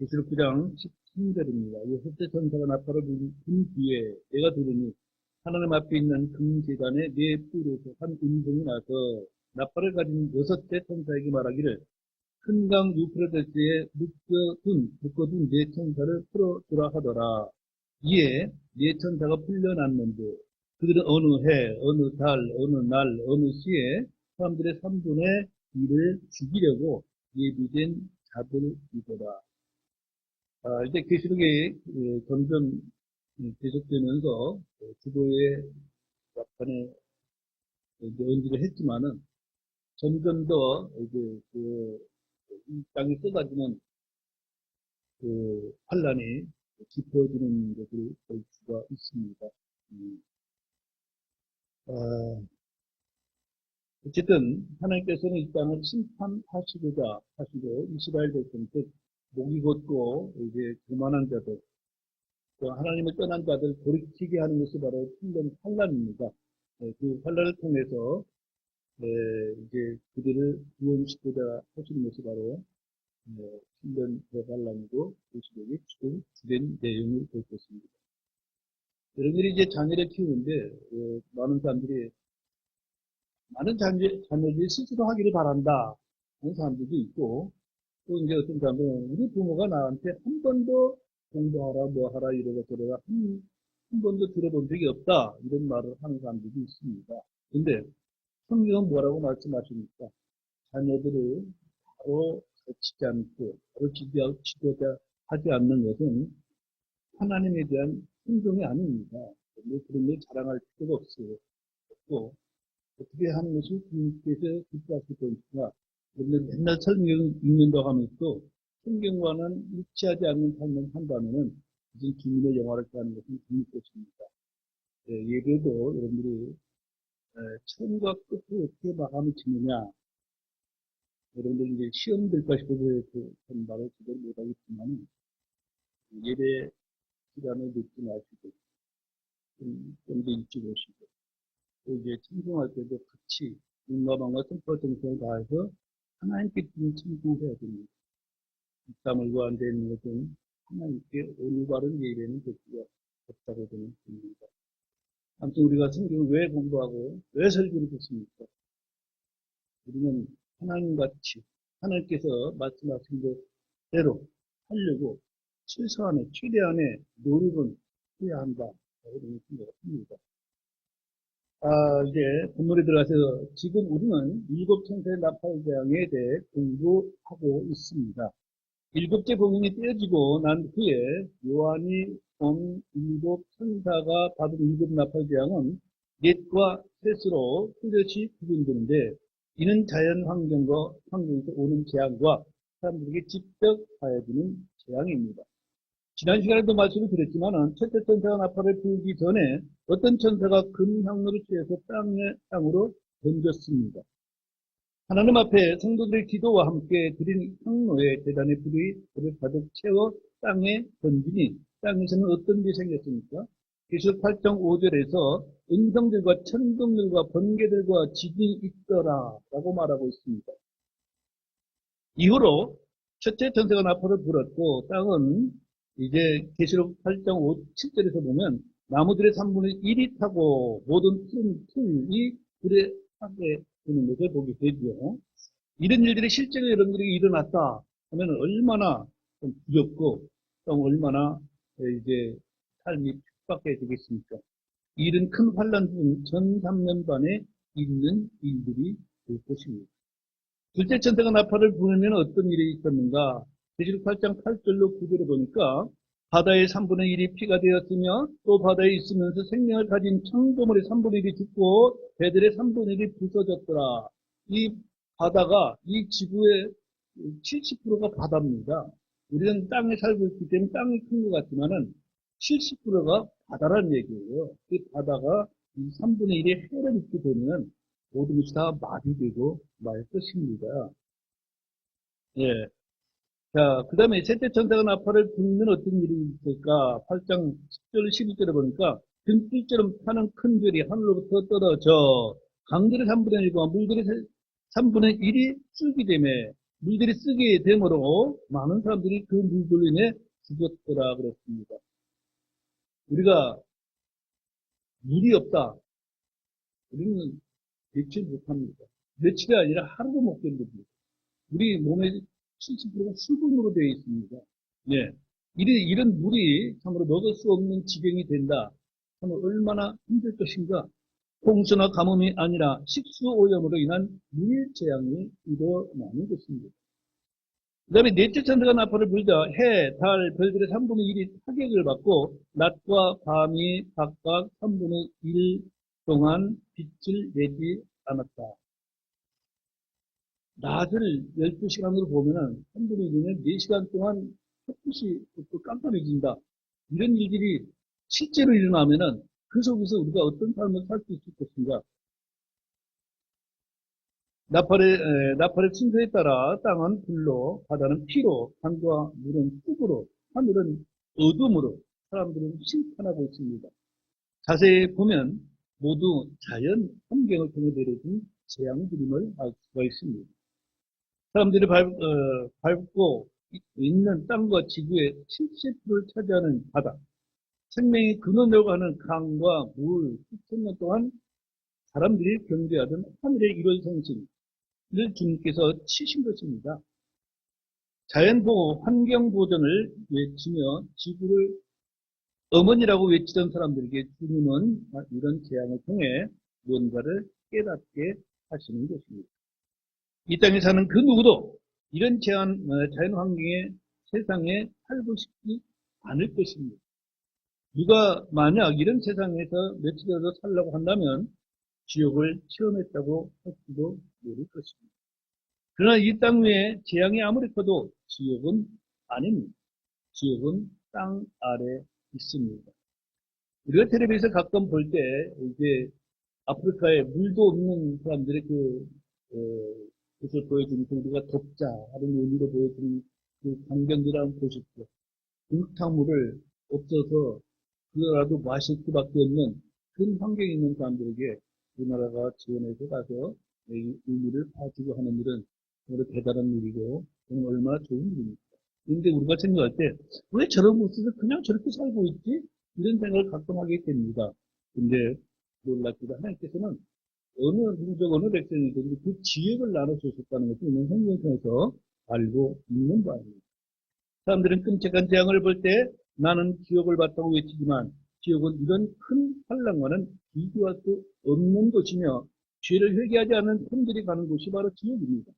계시록 9장 13절입니다. 셋째 천사가 나팔을 분 뒤에 내가 들으니 하나님 앞에 있는 금제단에 네 뿔에서 한 음성이 나서 나팔을 가진 여섯째 천사에게 말하기를 큰 강 유프라데스에 묶어둔 네 천사를 풀어주라 하더라. 이에 네 천사가 풀려났는데 그들은 어느 해, 어느 달, 어느 날, 어느 시에 사람들의 3분의 1을 죽이려고 예비된 자들이더라. 이제 계시록이 점점 계속되면서 주도의 약간의 언지를 했지만은 점점 더 이제 이 땅에 쏟아지는 환란이 깊어지는 것을 볼 수가 있습니다. 어쨌든 하나님께서는 이 땅을 심판하시고자 하시고 이스라엘 백성 즉 목이 곧고 이제 교만한 자들 또 하나님을 떠난 자들 돌이키게 하는 것이 바로 참된 환란입니다. 그 환란을 통해서 이제 그들을 구원시키고자 하시는 것이 바로 참된 대환란이고 계시록이 주된 내용을 볼 것입니다. 여러분들이 이제 자녀를 키우는데 많은 자녀들이 스스로 하기를 바란다 하는 사람들도 있고 또 이제 어떤 사람들은 우리 부모가 나한테 한 번도 공부하라 뭐하라 이러고 저러고 한 번도 들어본 적이 없다 이런 말을 하는 사람들도 있습니다. 근데 성경은 뭐라고 말씀하십니까? 자녀들을 바로 가르치지 않고 바로 지도자 하지 않는 것은 하나님에 대한 순종이 아닙니다. 그런 걸 자랑할 필요가 없어요. 또 어떻게 하는 것이 주님께서 기뻐하실 것인가? 그런데 맨날 성경 읽는다고 하면서 성경과는 일치하지 않는 삶을 한다면은 무슨 주님의 영화를 따는 것은 주님 것입니다. 예배도 여러분들이 처음과 끝을 어떻게 마감을 짓느냐? 여러분들 이제 시험 될까 싶어서 그 말을 제대로 못하겠지만 예배 시간을 늦지 마시고 좀 더 일찍 오시고 또 이제 찬송할 때도 같이 눈과 마음과 뜻과 정성을 다해서 하나님께 찬송해야 됩니다. 땀을 구한 데 있는 것은 하나님께 올바른 예배는 될 수가 없다고 저는 봅니다. 아무튼 우리가 성경을 왜 공부하고 왜 설교를 듣습니까? 우리는 하나님같이 하나님께서 말씀하신 대로 하려고 최대한의 노력은 해야 한다. 라고 생각합니다. 이제 본문에 들어가서 지금 우리는 일곱 천사의 나팔대왕에 대해 공부하고 있습니다. 일곱째 봉인이 떼어지고 난 후에 요한이 본 일곱 천사가 받은 일곱 나팔대왕은 넷과 셋으로 뚜렷이 구분되는데 이는 자연 환경에서 오는 재앙과 사람들에게 직접 가해지는 재앙입니다. 지난 시간에도 말씀을 드렸지만은 첫째 천사가 나팔을 불기 전에 어떤 천사가 금향로를 취해서 땅으로 던졌습니다. 하나님 앞에 성도들의 기도와 함께 드린 향로에 제단의 불을 가득 채워 땅에 던지니 땅에서는 어떤 일이 생겼습니까? 계시록 8장 5절에서 음성들과 천둥들과 번개들과 지진이 있더라 라고 말하고 있습니다. 이후로 첫째 천사가 나팔을 불었고 땅은 이제 계시록 8장 7절에서 보면 나무들의 3분의 1이 타고 모든 풀이 불에 타게 되는 것을 보게 되죠. 이런 일들이 실제로 여러분들에게 일어났다 하면 얼마나 좀 두렵고 또 얼마나 이제 삶이 핍박해야 되겠습니까? 이런 큰 환란 중 전 3년 반에 있는 일들이 될 것입니다. 둘째 천사가 나팔을 부르면 어떤 일이 있었는가? 계시록 8장 8절로 9절을 보니까 바다의 3분의 1이 피가 되었으며 또 바다에 있으면서 생명을 가진 청조물의 3분의 1이 죽고 배들의 3분의 1이 부서졌더라. 이 바다가 이 지구의 70%가 바다입니다. 우리는 땅에 살고 있기 때문에 땅이 큰 것 같지만은 70%가 바다라는 얘기예요. 이 바다가 이 3분의 1의 해를 입게 되면 모든 것이 다 마비되고 말 것입니다. 예. 자, 그 다음에 셋째 천사가 나팔을 불면 어떤 일이 있을까? 8장 10절, 11절에 보니까 등불처럼 타는 큰 별이 하늘로부터 떨어져 강들의 3분의 1과 물들의 3분의 1이 쑥이 되매 물들이 쓰게 되므로 많은 사람들이 그 물들로 인해 죽었더라 그랬습니다. 우리가 물이 없다. 우리는 며칠 못합니다. 며칠이 아니라 하루도 못 견딥니다. 우리 몸의 70%가 수분으로 되어 있습니다. 예. 이런 물이 참으로 먹을 수 없는 지경이 된다. 참으로 얼마나 힘들 것인가. 홍수나 가뭄이 아니라 식수오염으로 인한 물재앙이 일어나는 것입니다. 그 다음에 넷째 천사가 나팔을 불자 해, 달, 별들의 3분의 1이 타격을 받고 낮과 밤이 각각 3분의 1 동안 빛을 내지 않았다. 낮을 12시간으로 보면은 3분의 1이면 4시간 동안 햇빛이 또 깜깜해진다. 이런 일들이 실제로 일어나면은 그 속에서 우리가 어떤 삶을 살 수 있을 것인가. 나팔의 징조에 따라 땅은 불로, 바다는 피로, 강과 물은 흙으로, 하늘은 어둠으로 사람들은 심판하고 있습니다. 자세히 보면 모두 자연 환경을 통해 내려진 재앙들임을 알 수가 있습니다. 사람들이 밟고 있는 땅과 지구의 70%를 차지하는 바다, 생명의 근원이라고 하는 강과 물, 수천 년 동안 사람들이 경배하던 하늘의 일원 성신을 주님께서 치신 것입니다. 자연보호, 환경보전을 외치며 지구를 어머니라고 외치던 사람들에게 주님은 이런 재앙을 통해 뭔가를 깨닫게 하시는 것입니다. 이 땅에 사는 그 누구도 이런 자연 환경의 세상에 살고 싶지 않을 것입니다. 누가 만약 이런 세상에서 며칠이라도 살려고 한다면 지옥을 체험했다고 할지도 모를 것입니다. 그러나 이 땅 위에 재앙이 아무리 커도 지옥은 아닙니다. 지옥은 땅 아래 있습니다. 우리가 텔레비에서 가끔 볼 때 이제 아프리카에 물도 없는 사람들의 그것을 보여주는 우리가 돕자 하는 의미로 보여주는 그 광경들을 한번 보십시오. 금탕물을 없어서 그거라도 마실 수밖에 없는 그런 환경에 있는 사람들에게 우리나라가 지원해서 가서 이 의미를 봐주고 하는 일은 정말 대단한 일이고 정말 얼마나 좋은 일입니까? 그런데 우리가 생각할 때 왜 저런 곳에서 그냥 저렇게 살고 있지? 이런 생각을 가끔 하게 됩니다. 근데 놀랍게도 하나님께서는 어느 민족, 어느 백성이든지 그 지역을 나눠주셨다는 것을 있는 성경에서 알고 있는 바입니다. 사람들은 끔찍한 재앙을 볼 때 나는 지옥을 봤다고 외치지만 지옥은 이런 큰 환난과는 비교할 수 없는 곳이며 죄를 회개하지 않은 손들이 가는 곳이 바로 지옥입니다.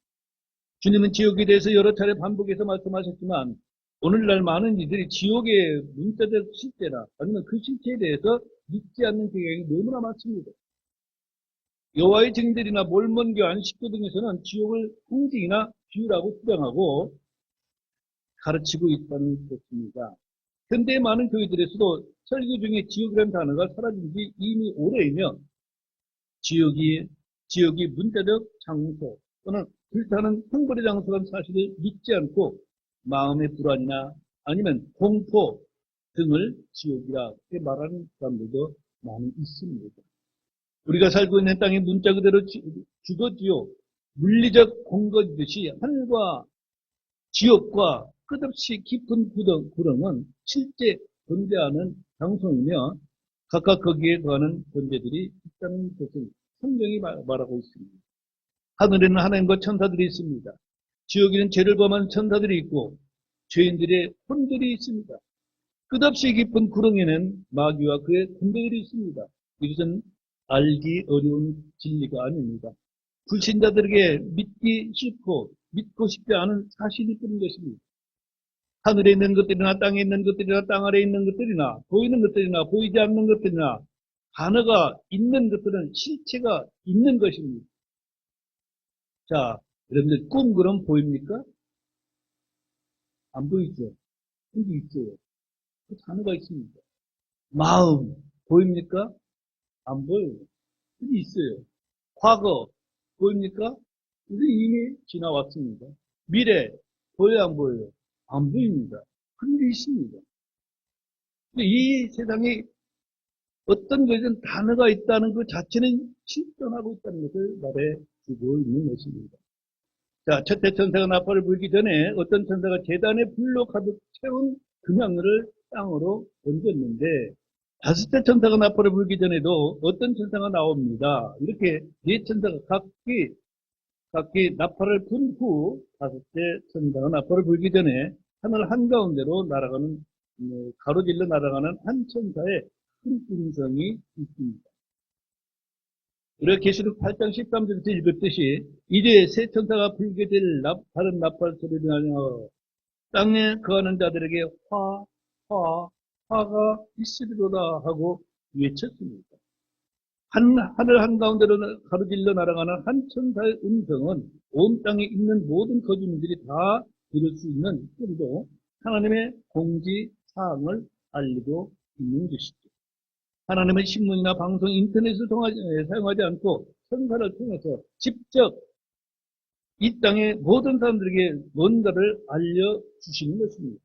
주님은 지옥에 대해서 여러 차례 반복해서 말씀하셨지만 오늘날 많은 이들이 지옥의 문자적 실제나 아니면 그 실체에 대해서 믿지 않는 경향이 너무나 많습니다. 여호와의 증인들이나 몰몬교 안식교 등에서는 지옥을 상징이나 비유라고 주장하고 가르치고 있다는 것입니다. 현대의 많은 교회들에서도 설교 중에 지옥이라는 단어가 사라진 지 이미 오래이며 지옥이 문자적 장소 또는 불타는 형벌의 장소라는 사실을 믿지 않고 마음의 불안이나 아니면 공포 등을 지옥이라 이렇게 말하는 사람들도 많이 있습니다. 우리가 살고 있는 땅이 문자 그대로 주거지요. 물리적 공거지듯이 하늘과 지옥과 끝없이 깊은 구렁은 실제 존재하는 장소이며 각각 거기에 거하는 존재들이 있다는 것을 성경이 말하고 있습니다. 하늘에는 하나님과 천사들이 있습니다. 지옥에는 죄를 범한 천사들이 있고 죄인들의 혼들이 있습니다. 끝없이 깊은 구렁에는 마귀와 그의 군대들이 있습니다. 이것은 알기 어려운 진리가 아닙니다. 불신자들에게 믿고 싶지 않은 사실이 뿐인 것입니다. 하늘에 있는 것들이나 땅에 있는 것들이나 땅 아래에 있는 것들이나 보이는 것들이나 보이지 않는 것들이나 단어가 있는 것들은 실체가 있는 것입니다. 자, 여러분들 꿈 그럼 보입니까? 안 보이죠? 근데 있어요. 그 단어가 있습니다. 마음 보입니까? 안 보여요. 근데 있어요. 과거 보입니까? 근데 이미 지나왔습니다. 미래 보여요, 안 보여요? 안 보입니다. 근데 있습니다. 근데 이 세상에 어떤 것은 단어가 있다는 것 자체는 실존하고 있다는 것을 말해주고 있는 것입니다. 자, 첫째 천사가 나팔을 불기 전에 어떤 천사가 제단에 불로 가득 채운 금향을 땅으로 던졌는데, 다섯째 천사가 나팔을 불기 전에도 어떤 천사가 나옵니다. 이렇게 네 천사가 각기 나팔을 불 후 다섯째 천사가 나팔을 불기 전에 하늘 한가운데로 날아가는, 가로질러 날아가는 한 천사의 큰 음성이 있습니다. 우리가 계시록 8장 13절에서 읽었듯이 이제 새 천사가 불게 될 다른 나팔 소리를 하며 땅에 거하는 자들에게 화가 있으리로다 하고 외쳤습니다. 하늘 한가운데로 가로질러 날아가는 한 천사의 음성은 온 땅에 있는 모든 거주민들이 다 들을 수 있는 정도 하나님의 공지 사항을 알리고 있는 것이죠. 하나님은 신문이나 방송, 인터넷을 사용하지 않고 천사를 통해서 직접 이 땅의 모든 사람들에게 뭔가를 알려주시는 것입니다.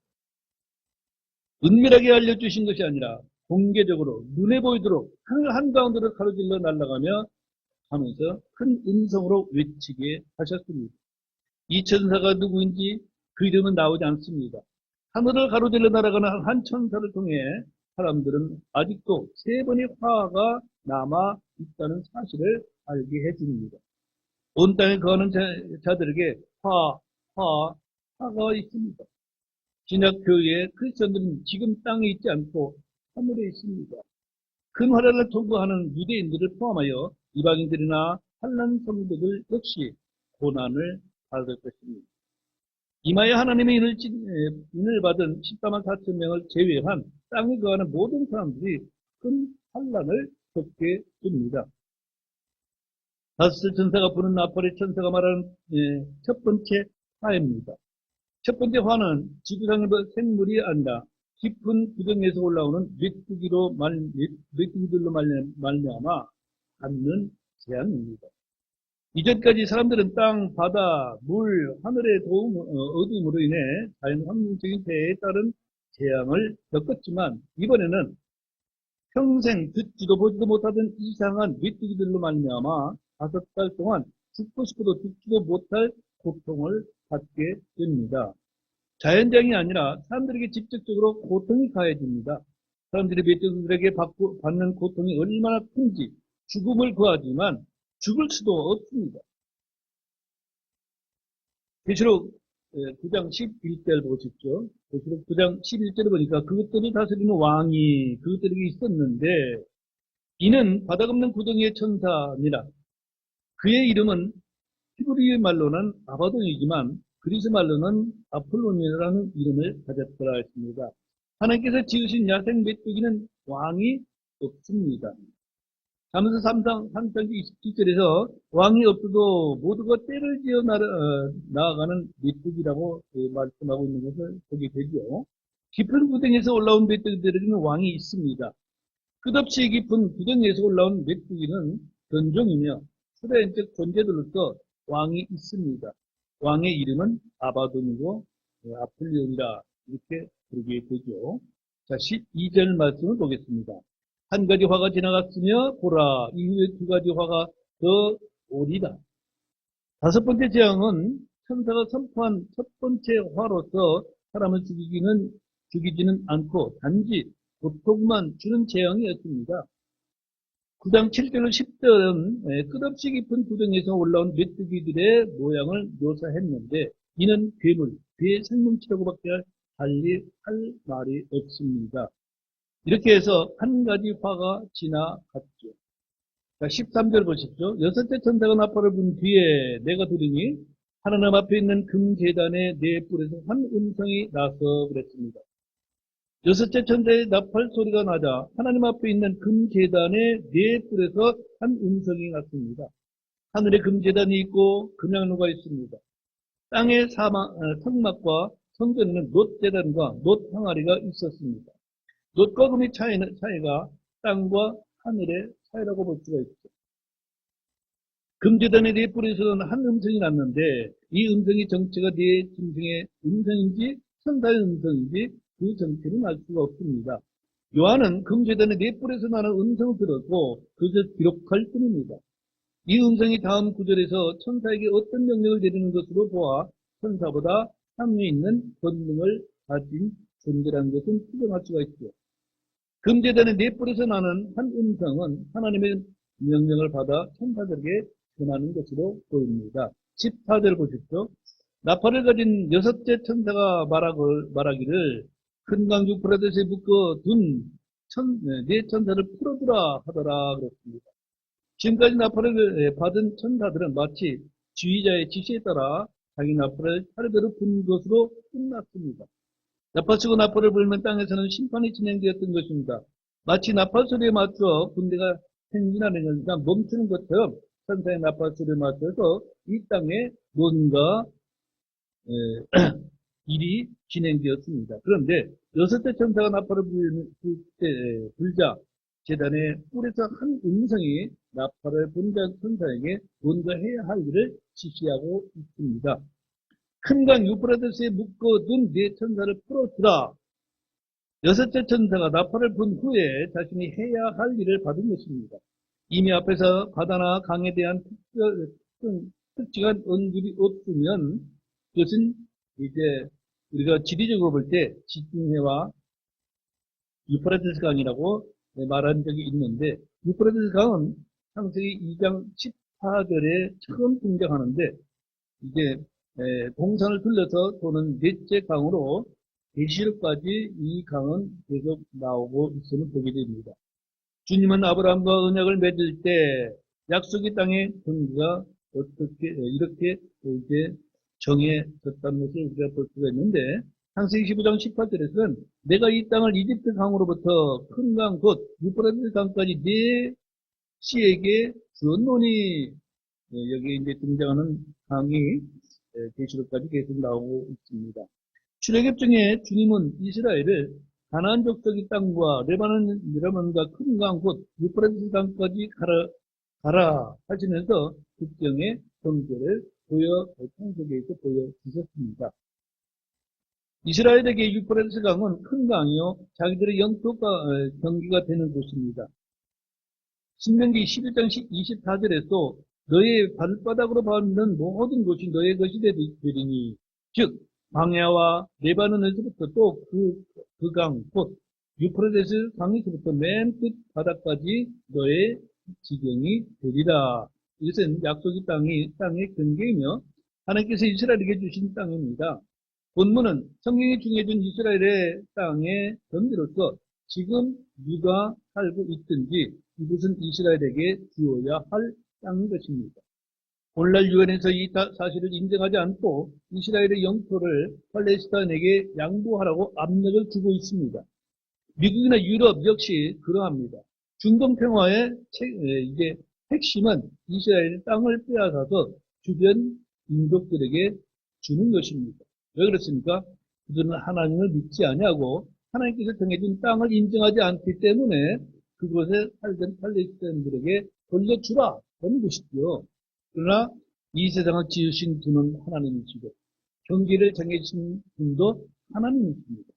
은밀하게 알려주신 것이 아니라 공개적으로 눈에 보이도록 하늘 한가운데로 가로질러 날아가며 하면서 큰 음성으로 외치게 하셨습니다. 이 천사가 누구인지 그 이름은 나오지 않습니다. 하늘을 가로질러 날아가는 한 천사를 통해 사람들은 아직도 세 번의 화가 남아 있다는 사실을 알게 해줍니다. 온 땅에 거하는 자들에게 화가 있습니다. 신약교회의 크리스천들은 지금 땅에 있지 않고 하늘에 있습니다. 큰 화란을 통과하는 유대인들을 포함하여 이방인들이나 환난 성도들 역시 고난을 받을 것입니다. 이마에 하나님의 인을 받은 14만 4천 명을 제외한 땅에 거하는 모든 사람들이 큰 환난을 겪게 됩니다. 다섯 천사가 부는 나팔의 천사가 말하는 첫 번째 화입니다. 첫 번째 화는 지구상의 생물이 아니라 깊은 구덩이에서 올라오는 메뚜기들로 말미암아 받는 재앙입니다. 이전까지 사람들은 땅, 바다, 물, 하늘의 어둠으로 인해 자연 환경적인 폐해에 따른 재앙을 겪었지만 이번에는 평생 듣지도 보지도 못하던 이상한 메뚜기들로 말미암아 5달 동안 죽고 싶어도 죽지도 못할 고통을 받게 됩니다. 자연재앙이 아니라 사람들에게 직접적으로 고통이 가해집니다. 사람들이 메뚜기들에게 받는 고통이 얼마나 큰지 죽음을 구하지만 죽을 수도 없습니다. 계시록 9장 11절 보십시오. 계시록 9장 11절을 보니까 그것들을 다스리는 왕이 그것들에게 있었는데 이는 바닥 없는 구덩이의 천사니라. 그의 이름은 히브리 말로는 아바돈이지만 그리스 말로는 아폴론이라는 이름을 가졌더라 했습니다. 하나님께서 지으신 야생 메뚜기는 왕이 없습니다. 잠언서 3장 27절에서 왕이 없어도 모두가 때를 지어 나아가는 메뚜기라고 말씀하고 있는 것을 보게 되죠. 깊은 구덩이에서 올라온 메뚜기들에게는 왕이 있습니다. 끝없이 깊은 구덩이에서 올라온 메뚜기는 견종이며 초대적 존재들로서 왕이 있습니다. 왕의 이름은 아바돈이고 아폴리온이라 이렇게 부르게 되죠. 자, 12절 말씀을 보겠습니다. 한 가지 화가 지나갔으며 보라 이후에 두 가지 화가 더 오리라. 다섯 번째 재앙은 천사가 선포한 첫 번째 화로서 사람을 죽이지는 않고 단지 고통만 주는 재앙이었습니다. 9장 7절로 10절은 끝없이 깊은 구덩이에서 올라온 메뚜기들의 모양을 묘사했는데 이는 괴의 생명체라고밖에 달리 할 말이 없습니다. 이렇게 해서 한 가지 화가 지나갔죠. 자, 13절 보십시오. 여섯째 천사가 나팔을 분 뒤에 내가 들으니 하나님 앞에 있는 금제단의 네 뿔에서 한 음성이 나서 그랬습니다. 여섯째 천사의 나팔 소리가 나자 하나님 앞에 있는 금제단의 네 뿔에서 한 음성이 났습니다. 하늘에 금제단이 있고 금양로가 있습니다. 땅의 성막과 성전에는 놋제단과 놋항아리가 있었습니다. 놋과 금의 차이가 땅과 하늘의 차이라고 볼 수가 있죠. 금제단의 네 뿔에서는 한 음성이 났는데 이 음성이 정체가 네 짐승의 음성인지 천사의 음성인지 그 정체는 알 수가 없습니다. 요한은 금제단의 네 뿔에서 나는 음성을 들었고 그것을 기록할 뿐입니다. 이 음성이 다음 구절에서 천사에게 어떤 명령을 내리는 것으로 보아 천사보다 상위 있는 권능을 가진 존재라는 것은 추정할 수가 있죠. 금제단의 네 뿔에서 나는 한 음성은 하나님의 명령을 받아 천사들에게 전하는 것으로 보입니다. 14절 보십시오. 나팔을 가진 여섯째 천사가 말하기를 큰 강 유프라데스에 묶어둔 네 천사를 풀어주라 하더라 그랬습니다. 지금까지 나팔을 받은 천사들은 마치 지휘자의 지시에 따라 자기 나팔을 차례대로 부는 것으로 끝났습니다. 나팔 치고 나팔을 불면 땅에서는 심판이 진행되었던 것입니다. 마치 나팔 소리에 맞춰 군대가 행진하는 것이나 멈추는 것처럼 천사의 나팔 소리에 맞춰서 이 땅에 뭔가 일이 진행되었습니다. 그런데 여섯째 천사가 나팔을 불자 제단의 뿔에서 한 음성이 나팔을 분 천사에게 뭔가 해야 할 일을 지시하고 있습니다. 큰 강 유프라데스에 묶어둔 네 천사를 풀어주라. 여섯째 천사가 나팔을 분 후에 자신이 해야 할 일을 받은 것입니다. 이미 앞에서 바다나 강에 대한 특징한 언급이 없으면 그것은 이제 우리가 지리적으로 볼 때 지중해와 유프라테스 강이라고 말한 적이 있는데 유프라테스 강은 창세기 2장 14절에 처음 등장하는데 이제 동산을 둘러서 도는 넷째 강으로 계시록까지 이 강은 계속 나오고 있음을 보게 됩니다. 주님은 아브라함과 언약을 맺을 때 약속의 땅의 경기가 어떻게 이렇게 이제 정해졌다는 것을 우리가 볼 수가 있는데 창세기 15장 18절에서는 내가 이 땅을 이집트 강으로부터 큰 강 곧 유프라테스 강까지 네 씨에게 주었노니 여기 이제 등장하는 강이 계시록까지 계속 나오고 있습니다. 출애굽 중에 주님은 이스라엘을 가나안 족속의 땅과 레바논과 큰 강 곧 유프라테스 강까지 가라 하시면서 국경의 경계를 창세기에서 보여주셨습니다. 이스라엘에게 유프라테스 강은 큰 강이요 자기들의 영토가 경계가 되는 곳입니다. 신명기 11장 24절에서 너의 발바닥으로 밟는 모든 곳이 너의 것이 되리니 즉 광야와 레바논에서부터 또 그 강, 곧 유프라테스 강에서부터 맨 끝 바닥까지 너의 지경이 되리라. 이것은 약속의 땅의 경계이며 하나님께서 이스라엘에게 주신 땅입니다. 본문은 성경에 정해준 이스라엘의 땅의 경계로서 지금 누가 살고 있든지 이곳은 이스라엘에게 주어야 할 땅인 것입니다. 오늘날 유엔에서 이 사실을 인정하지 않고 이스라엘의 영토를 팔레스타인에게 양보하라고 압력을 주고 있습니다. 미국이나 유럽 역시 그러합니다. 중동 평화의 이제 핵심은 이스라엘의 땅을 빼앗아서 주변 민족들에게 주는 것입니다. 왜 그렇습니까? 그들은 하나님을 믿지 아니하고 하나님께서 정해준 땅을 인정하지 않기 때문에 그곳에 살던 팔레스타인들에게 돌려주라 하는 것이죠. 그러나 이 세상을 지으신 분은 하나님이시고 경기를 정해주신 분도 하나님이십니다.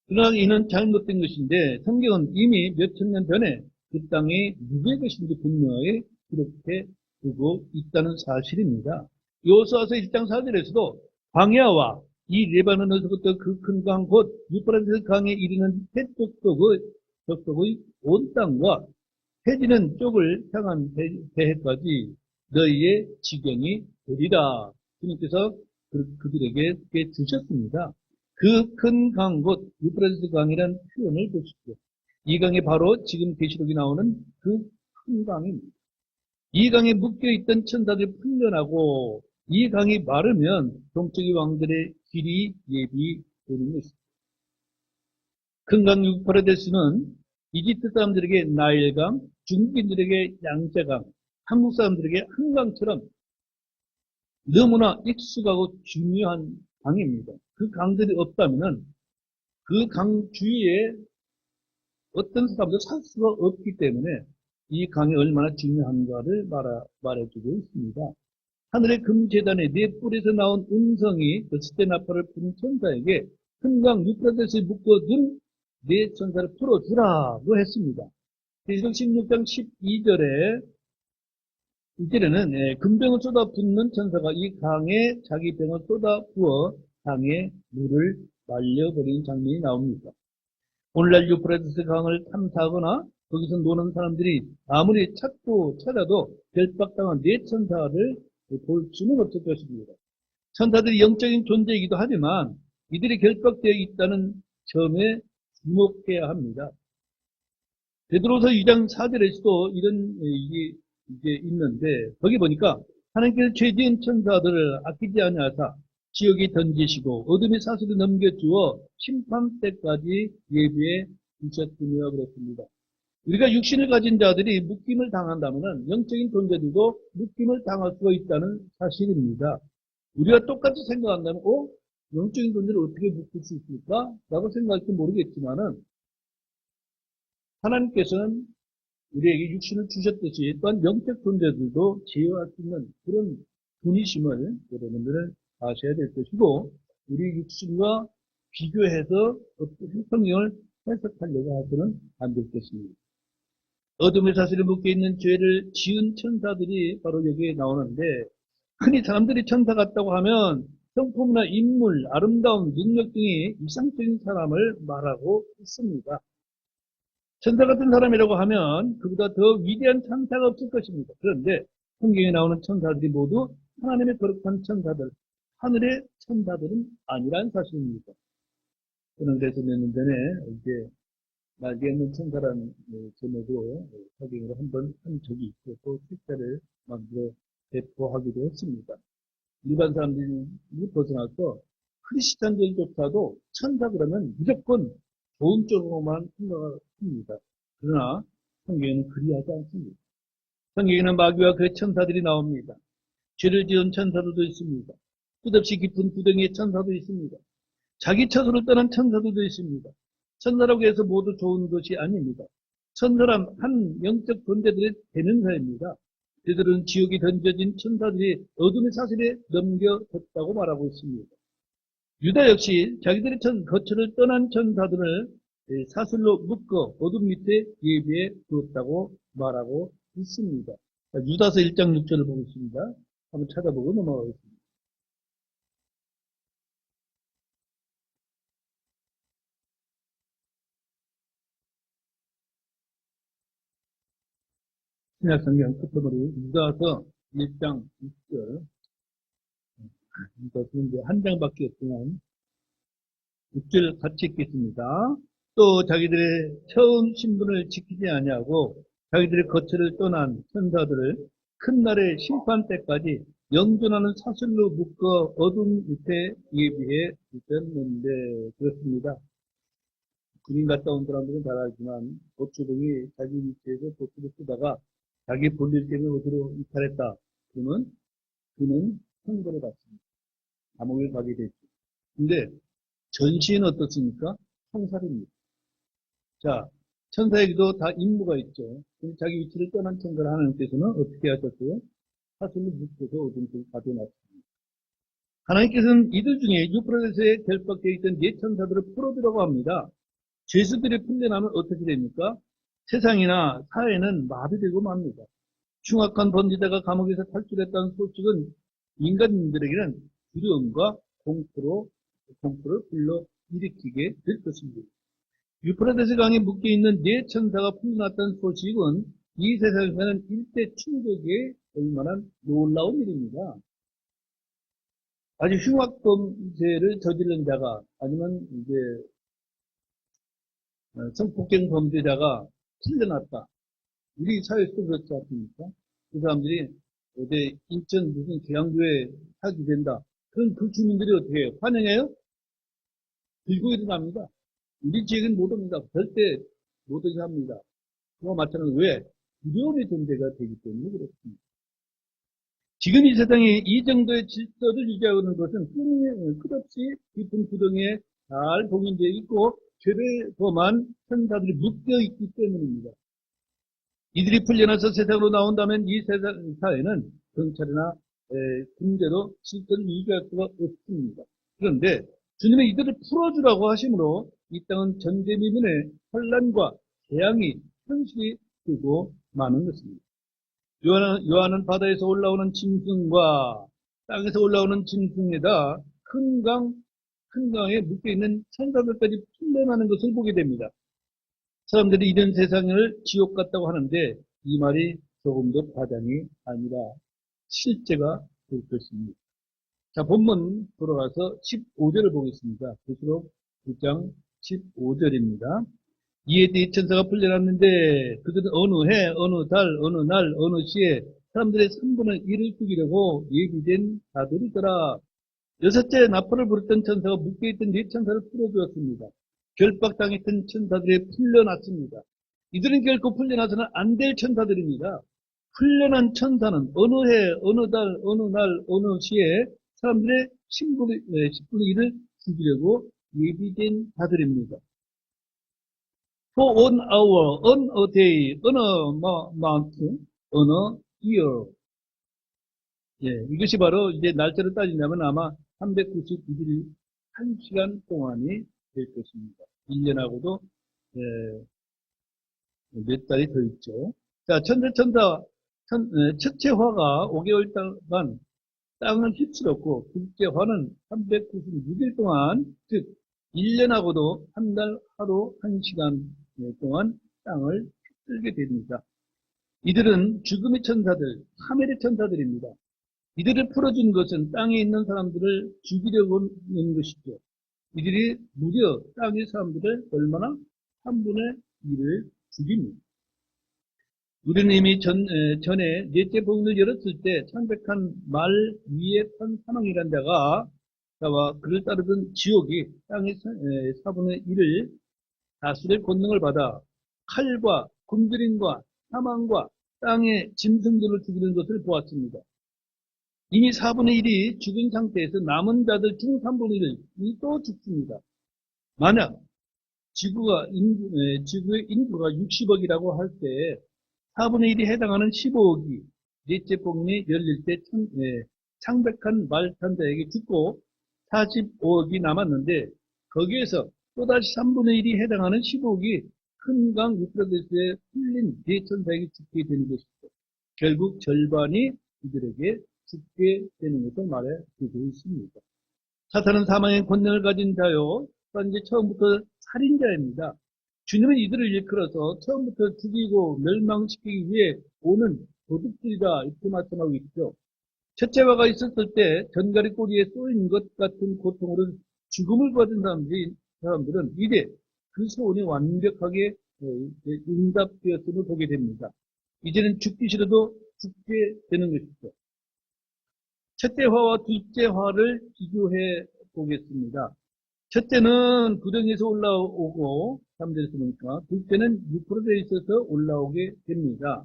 그러나 이는 잘못된 것인데 성경은 이미 몇천 년 전에 그 땅이 누구의 것인지 분명하게 기록해 두고 있다는 사실입니다. 여호수아서 1장 4절에서도 광야와 이 레바논에서부터 그 큰 강 곧 유프라테스 강에 이르는 헷족속의 온 땅과 해지는 쪽을 향한 대해까지 너희의 지경이 되리라. 주님께서 그들에게 주셨습니다. 그 큰 강 곧 유프라테스 강이라는 표현을 보십시오. 이 강이 바로 지금 계시록이 나오는 그 큰 강입니다. 이 강에 묶여있던 천사들이 풀려나고 이 강이 마르면 동쪽의 왕들의 길이 예비되는 것입니다. 큰 강 유프라테스는 이집트 사람들에게 나일강, 중국인들에게 양자강, 한국 사람들에게 한강처럼 너무나 익숙하고 중요한 강입니다. 그 강들이 없다면 그 강 주위에 어떤 사람도 살 수가 없기 때문에 이 강이 얼마나 중요한가를 말해주고 있습니다. 하늘의 금제단에 네 뿔에서 나온 음성이 여섯째 나팔을 부는 천사에게 큰 강 유프라테스에 묶어둔 네 천사를 풀어주라고 했습니다. 계시록 16장 12절에 이때는 금병을 쏟아 붓는 천사가 이 강에 자기 병을 쏟아 부어 강에 물을 말려버리는 장면이 나옵니다. 오늘날 유프라테스 강을 탐사하거나 거기서 노는 사람들이 아무리 찾고 찾아도 결박당한 네 천사를 볼 수는 없을 것입니다. 천사들이 영적인 존재이기도 하지만 이들이 결박되어 있다는 점에 주목해야 합니다. 베드로서 2장 4절에서도 이런 이게 있는데 거기 보니까 하나님께서 죄지은 천사들을 아끼지 아니하사 지옥에 던지시고 어둠의 사슬에 넘겨주어 심판 때까지 예비해 두셨으며 그랬습니다. 우리가 육신을 가진 자들이 묶임을 당한다면 영적인 존재들도 묶임을 당할 수가 있다는 사실입니다. 우리가 똑같이 생각한다면 영적인 존재를 어떻게 묶을 수 있을까? 라고 생각할지 모르겠지만은 하나님께서는 우리에게 육신을 주셨듯이 또한 영적 존재들도 제어할 수 있는 그런 분이심을 여러분들은 아셔야 될 것이고 우리 육신과 비교해서 어떤 성경을 해석하려고 하서는 안 될 것입니다. 어둠의 사슬에 묶여있는 죄를 지은 천사들이 바로 여기에 나오는데 흔히 사람들이 천사 같다고 하면 성품이나 인물, 아름다운 능력 등이 이상적인 사람을 말하고 있습니다. 천사 같은 사람이라고 하면 그보다 더 위대한 천사가 없을 것입니다. 그런데 성경에 나오는 천사들이 모두 하나님의 거룩한 천사들, 하늘의 천사들은 아니란 사실입니다. 저는 그래서 몇 년 전에 이제 날개 없는 천사라는 제목으로 성경으로 한번 한 적이 있고 또 책자를 만들어 배포하기도 했습니다. 일반 사람들이 벗어나서 크리스찬들조차도 천사 그러면 무조건 좋은 쪽으로만 생각합니다. 그러나 성경에는 그리하지 않습니다. 성경에는 마귀와 그의 천사들이 나옵니다. 죄를 지은 천사들도 있습니다. 끝없이 깊은 구덩이의 천사도 있습니다. 자기 처소를 떠난 천사들도 있습니다. 천사라고 해서 모두 좋은 것이 아닙니다. 천사란 한 영적 존재들의 대명사입니다. 그들은 지옥에 던져진 천사들이 어둠의 사슬에 넘겨졌다고 말하고 있습니다. 유다 역시 자기들의 거처를 떠난 천사들을 사슬로 묶어 어둠 밑에 예비해 두었다고 말하고 있습니다. 유다서 1장 6절을 보겠습니다. 한번 찾아보고 넘어가겠습니다. 신약성경 끝머리 유다서 1장 6절 이것은 이제 한 장밖에 없지만 6절 같이 읽겠습니다. 또 자기들의 처음 신분을 지키지 아니하고 자기들의 거처를 떠난 천사들을 큰 날의 심판 때까지 영존하는 사슬로 묶어 어둠 밑에 예비해 두셨는데 그렇습니다. 군인 갔다 온 사람들은 잘 알지만 보초등이 자기 위치에서 보초를 쓰다가 자기 볼일 때문에 어디로 이탈했다. 그러면 그는 형벌을 받습니다. 감옥에 가게 됐죠. 근데 전시는 어떻습니까? 총살입니다. 자, 천사에게도 다 임무가 있죠. 자기 위치를 떠난 천사를 하나님께서는 어떻게 하셨어요? 사슬로 묶어서 어둠을 가져놨습니다. 하나님께서는 이들 중에 유프라테스에 결박되어 있던 네 천사들을 풀어주라고 합니다. 죄수들이 풀려나면 어떻게 됩니까? 세상이나 사회는 마비되고 맙니다. 흉악한 범죄자가 감옥에서 탈출했다는 소식은 인간들에게는 두려움과 공포를 불러일으키게 될 것입니다. 유프라테스 강에 묶여있는 네 천사가 풀려났다는 소식은 이 세상에서는 일대 충격에 얼마나 놀라운 일입니다. 아주 흉악범죄를 저지른 자가 아니면 이제 성폭행 범죄자가 풀려났다. 우리 사회에서도 그렇지 않습니까? 그 사람들이 어제 인천 무슨 계양교에 사기된다. 그럼 그 주민들이 어떻게 해요? 환영해요? 들고 일어납니다. 우리 지역은 못 옵니다. 절대 못 오게 합니다. 그와 마찬가지로 왜? 두려움의 존재가 되기 때문에 그렇습니다. 지금 이 세상에 이 정도의 질서를 유지하고 있는 것은 끝없이 깊은 구덩이에 잘 봉인되어 있고 죄를 범한 천사들이 묶여 있기 때문입니다. 이들이 풀려나서 세상으로 나온다면 이 세상 사회는 경찰이나 군대로 질서를 유지할 수가 없습니다. 그런데 주님은 이들을 풀어주라고 하심으로 이 땅은 전쟁이면에 혼란과 재앙이 현실이 되고 마는 것입니다. 요한은 바다에서 올라오는 짐승과 땅에서 올라오는 짐승에다 큰 강에 묶여있는 천사들까지 풀려나는 것을 보게 됩니다. 사람들이 이런 세상을 지옥 같다고 하는데 이 말이 조금도 과장이 아니라 실제가 될 것입니다. 자, 본문 돌아가서 15절을 보겠습니다. 계시록 9장 15절입니다. 이에 대해 천사가 풀려났는데 그들은 어느 해, 어느 달, 어느 날, 어느 시에 사람들의 3분의 1을 죽이려고 예비된 자들이더라. 여섯째 나팔을 부르던 천사가 묶여있던 네 천사를 풀어주었습니다. 결박당했던 천사들이 풀려났습니다. 이들은 결코 풀려나서는 안 될 천사들입니다. 풀려난 천사는 어느 해, 어느 달, 어느 날, 어느 시에 사람들의 10분의 1을 죽이려고 예비된 자들입니다. For 1 hour, on a day, on a month, on a year. 예, 이것이 바로 이제 날짜를 따지자면 아마 392일 1시간 동안이 될 것입니다. 1년하고도 몇 달이 더 있죠. 자, 첫째 화가 5개월 동안 땅을 휩쓸었고, 둘째 화는 396일 동안, 즉 1년하고도 한 달 하루 1시간 동안 땅을 휩쓸게 됩니다. 이들은 죽음의 천사들, 하멜의 천사들입니다. 이들을 풀어준 것은 땅에 있는 사람들을 죽이려고 하는 것이죠. 이들이 무려 땅의 사람들을 얼마나 3분의 1을 죽입니다. 우리는 이미 전에 넷째 복음을 열었을 때 창백한 말 위에 판 사망이란 자와 그를 따르던 지옥이 땅의 4분의 1을 다스릴 권능을 받아 칼과 굶주림과 사망과 땅의 짐승들을 죽이는 것을 보았습니다. 이미 4분의 1이 죽은 상태에서 남은 자들 중 3분의 1이 또 죽습니다. 만약 지구의 인구가 60억이라고 할 때 4분의 1이 해당하는 15억이 넷째 복음이 열릴 때 창백한 말 탄자에게 죽고 45억이 남았는데 거기에서 또다시 3분의 1이 해당하는 15억이 큰 강 유프라데스에 풀린 대천사에게 죽게 되는 것이죠. 결국 절반이 이들에게 죽게 되는 것을 말해주고 있습니다. 사탄은 사망의 권능을 가진 자요. 이제 처음부터 살인자입니다. 주님은 이들을 일컬어서 처음부터 죽이고 멸망시키기 위해 오는 도둑들이다 이렇게 말씀하고 있죠. 첫째 화가 있었을 때 전갈이 꼬리에 쏘인 것 같은 고통으로 죽음을 받은 사람들은 이제 그 소원이 완벽하게 응답되었음을 보게 됩니다. 이제는 죽기 싫어도 죽게 되는 것이죠. 첫째 화와 둘째 화를 비교해 보겠습니다. 첫째는 구덩이에서 올라오고 3절에서 보니까 둘째는 유프라데에 있어서 올라오게 됩니다.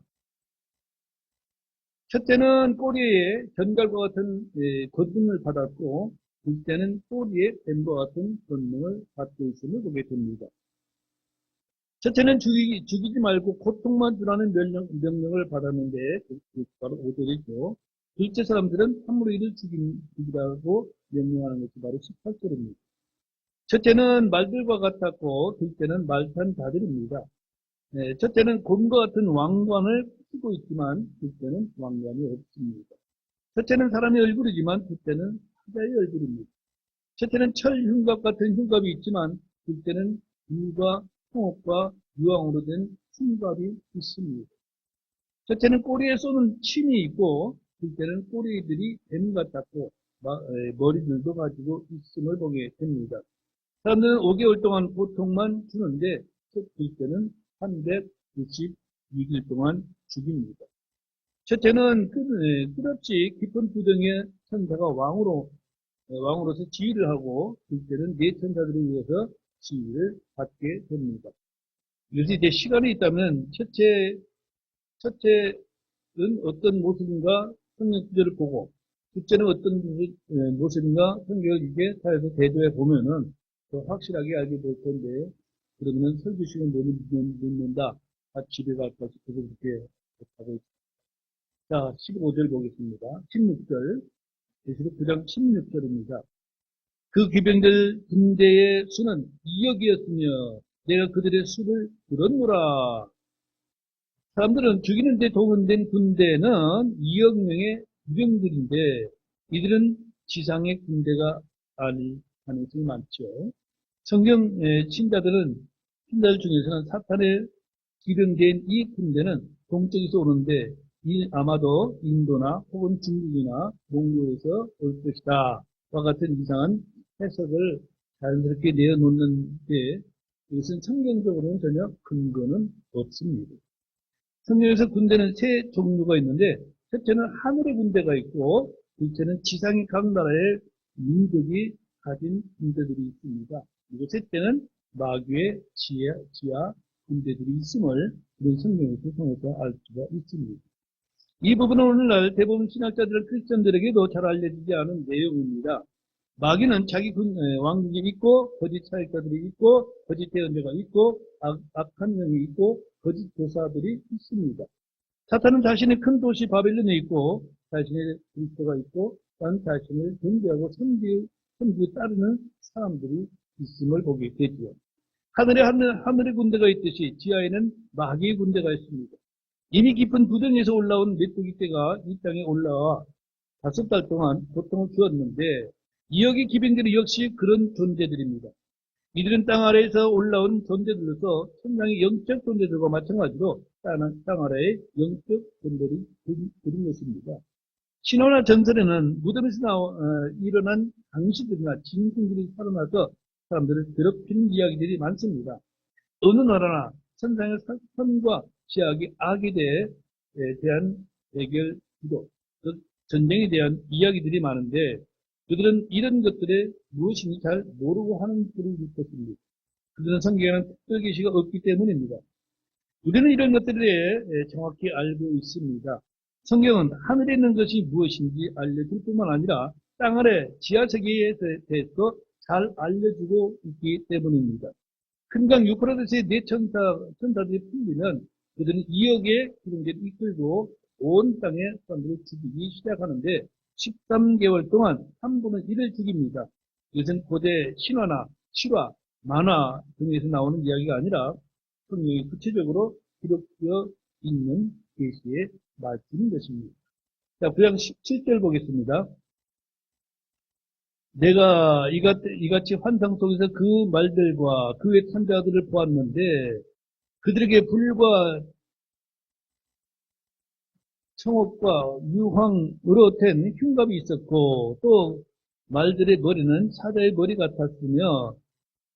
첫째는 꼬리에 전갈과 같은 권능을 받았고 둘째는 꼬리에 뱀과 같은 권능을 받고 있음을 보게 됩니다. 첫째는 죽이지 말고 고통만 주라는 명령을 받았는데 바로 5절이죠. 둘째 사람들은 함부로 이를 죽이라고 명령하는 것이 바로 18절입니다. 첫째는 말들과 같았고 둘째는 말탄 자들입니다. 첫째는 곰과 같은 왕관을 쓰고 있지만 둘째는 왕관이 없습니다. 첫째는 사람의 얼굴이지만 둘째는 사자의 얼굴입니다. 첫째는 철 흉갑 같은 흉갑이 있지만 둘째는 유과 홍옥과 유황으로 된 흉갑이 있습니다. 첫째는 꼬리에 쏘는 침이 있고 둘째는 꼬리들이 뱀 같았고 머리들도 가지고 있음을 보게 됩니다. 사람들은 5개월 동안 고통만 주는데 둘째는 396일 동안 죽입니다. 첫째는 끝없이 깊은 구덩이에 천사가 왕으로서 지휘를 하고 둘째는 네 천사들에 의해서 지휘를 받게 됩니다. 그래서 이제 시간이 있다면 첫째는 어떤 모습인가 성경 구절을 보고 둘째는 어떤 모습인가 성경을 이게 사에서 대조해 보면은 더 확실하게 알게 될 텐데 그러면은 설교 시간 너무 늦는다. 집에 갈 것이 그렇게 하고 있습니다. 자, 15절 보겠습니다. 16절. 계시록 9장 16절입니다. 그 기병들 군대의 수는 2억이었으며 내가 그들의 수를 들었노라. 사람들은 죽이는 데 동원된 군대는 2억 명의 유병들인데 이들은 지상의 군대가 아닐 가능성이 많죠. 성경 신자들 중에서는 사탄의 기름된 이 군대는 동쪽에서 오는데 아마도 인도나 혹은 중국이나 몽골에서 올 것이다. 와 같은 이상한 해석을 자연스럽게 내어놓는데 이것은 성경적으로는 전혀 근거는 없습니다. 성경에서 군대는 세 종류가 있는데 첫째는 하늘의 군대가 있고 둘째는 지상의 각 나라의 민족이 가진 군대들이 있습니다. 그리고 셋째는 마귀의 지하 군대들이 있음을 우리 성경에서 통해서 알 수가 있습니다. 이 부분은 오늘날 대부분 신학자들 크리스천들에게도 잘 알려지지 않은 내용입니다. 마귀는 자기 왕국이 있고 거짓 사역자들이 있고 거짓 대언자가 있고 악한 영이 있고 거짓 교사들이 있습니다. 사탄은 자신의 큰 도시 바벨론에 있고 자신의 그리스도가 있고 딴 자신을 경배하고 섬기에 따르는 사람들이 있음을 보게 되지요. 하늘의 군대가 있듯이 지하에는 마귀의 군대가 있습니다. 이미 깊은 부정에서 올라온 메뚜기 떼가 이 땅에 올라와 5달 동안 고통을 주었는데 2억의 기병들이 역시 그런 존재들입니다. 이들은 땅 아래에서 올라온 존재들로서 천상의 영적 존재들과 마찬가지로 땅 아래의 영적 존재들이 그린 것입니다. 신화나 전설에는 무덤에서 일어난 강시들이나 짐승들이 살아나서 사람들을 괴롭히는 이야기들이 많습니다. 어느 나라나 천상의 선과 지악의 악에 대한 대결 구도, 즉 전쟁에 대한 이야기들이 많은데 그들은 이런 것들에 무엇인지 잘 모르고 하는 줄을 믿었습니다. 그들은 성경에는 특별 계시가 없기 때문입니다. 우리는 이런 것들에 대해 정확히 알고 있습니다. 성경은 하늘에 있는 것이 무엇인지 알려줄 뿐만 아니라 땅 아래 지하세계에 대해서 잘 알려주고 있기 때문입니다. 큰강 유프라데스의 네 천사들이 풀리면 그들은 2억의 기둥들을 이끌고 온 땅에 사람들을 죽이기 시작하는데 13개월 동안 3분의 1을 죽입니다. 이것은 고대 신화나 실화, 만화 등에서 나오는 이야기가 아니라 성경이 구체적으로 기록되어 있는 계시의 말씀인 것입니다. 자, 구약 17절 보겠습니다. 내가 이같이 환상 속에서 그 말들과 그 외 천자들을 보았는데 그들에게 불과 청옥과 유황으로 된 흉갑이 있었고 또 말들의 머리는 사자의 머리 같았으며